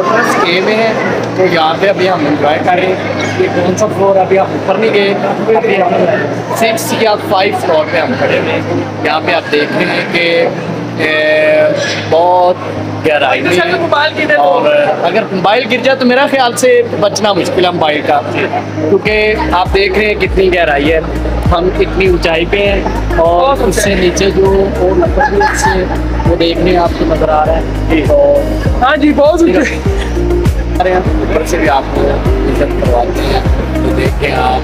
Quarters ए में है, तो यहाँ पे अभी हम इंजॉय कर रहे हैं। ये कौन सा फ्लोर, अभी हम ऊपर नहीं गए, अभी हम 6 या 5 फ्लोर पे हम खड़े हुए हैं। यहाँ पे आप देख रहे हैं कि बहुत गहराई में है, और अगर मोबाइल गिर जाए तो मेरा ख्याल से बचना मुश्किल है मोबाइल का, क्योंकि आप देख रहे हैं कितनी गहराई है। हम इतनी ऊंचाई पे हैं और उससे नीचे जो और ऊपर भी से वो देखने आपको नज़र आ रहा है। तो हाँ जी, बहुत अरे ऊपर से भी आपको विजिट करवाते हैं, तो देखें आप।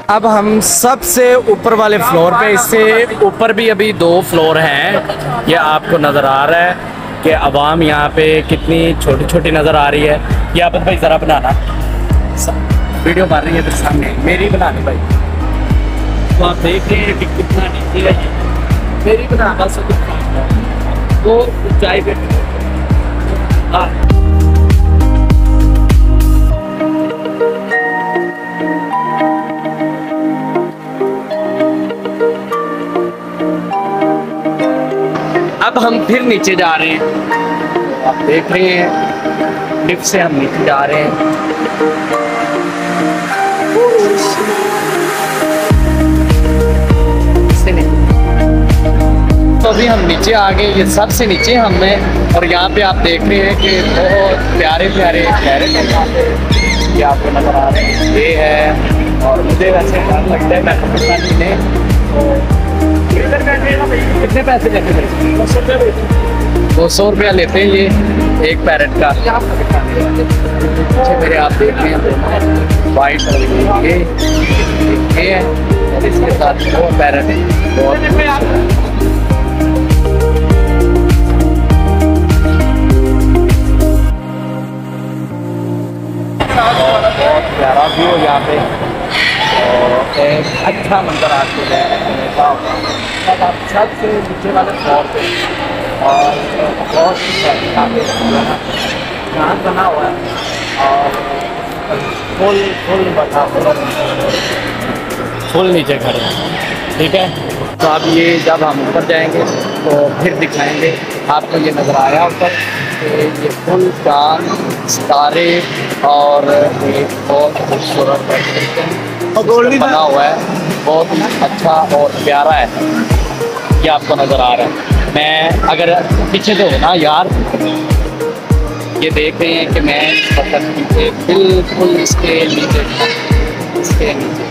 अब हम सबसे ऊपर वाले फ्लोर पे, इससे ऊपर भी अभी 2 फ्लोर हैं। ये आपको नज़र आ रहा है कि आवाम यहाँ पे कितनी छोटी छोटी नज़र आ रही है। ये आप भाई ज़रा बनाना, वीडियो बन रही है तो सामने मेरी बनानी भाई, तो आप देख रहे हैं कि कितना नीचे है। मेरी बना बस वो ऊंचाई पे। हाँ, अब हम फिर नीचे जा रहे हैं। आप देख रहे हैं लिफ्ट से हम नीचे जा रहे हैं। तो अभी हम नीचे आ गए, ये सबसे नीचे हम हैं, और यहाँ पे आप देख रहे हैं कि बहुत प्यारे प्यारे पैरेट हैं यहाँ पे, ये आपको नजर आ रहे हैं। ये है, और मुझे वैसे डर लगता है, मैं पता नहीं है कितने पैसे लेते हैं? 200 रुपया लेते हैं ये एक पैरेट का। पीछे मेरे आप देख रहे हैं वाइट और ये है, और इसके साथ वो पैरेट बहुत प्यारा व्यू है यहाँ पे, और एक अच्छा मंजर आपको आप सबसे नीचे वाले फ्लोर पे, और बहुत यहाँ बना हुआ है, और फुल नीचे खड़े हैं। ठीक है, तो अब ये जब हम ऊपर जाएंगे तो फिर दिखाएंगे आपको। ये नज़र आया ऊपर ये फुल चांद, सितारे, और एक बहुत खूबसूरत बना हुआ है, बहुत ही अच्छा और प्यारा है। ये आपको नज़र आ रहा है। मैं अगर पीछे से हो ना यार, ये देख रहे हैं कि मैं पत्थर नीचे बिल्कुल इसके नीचे इसके नीचे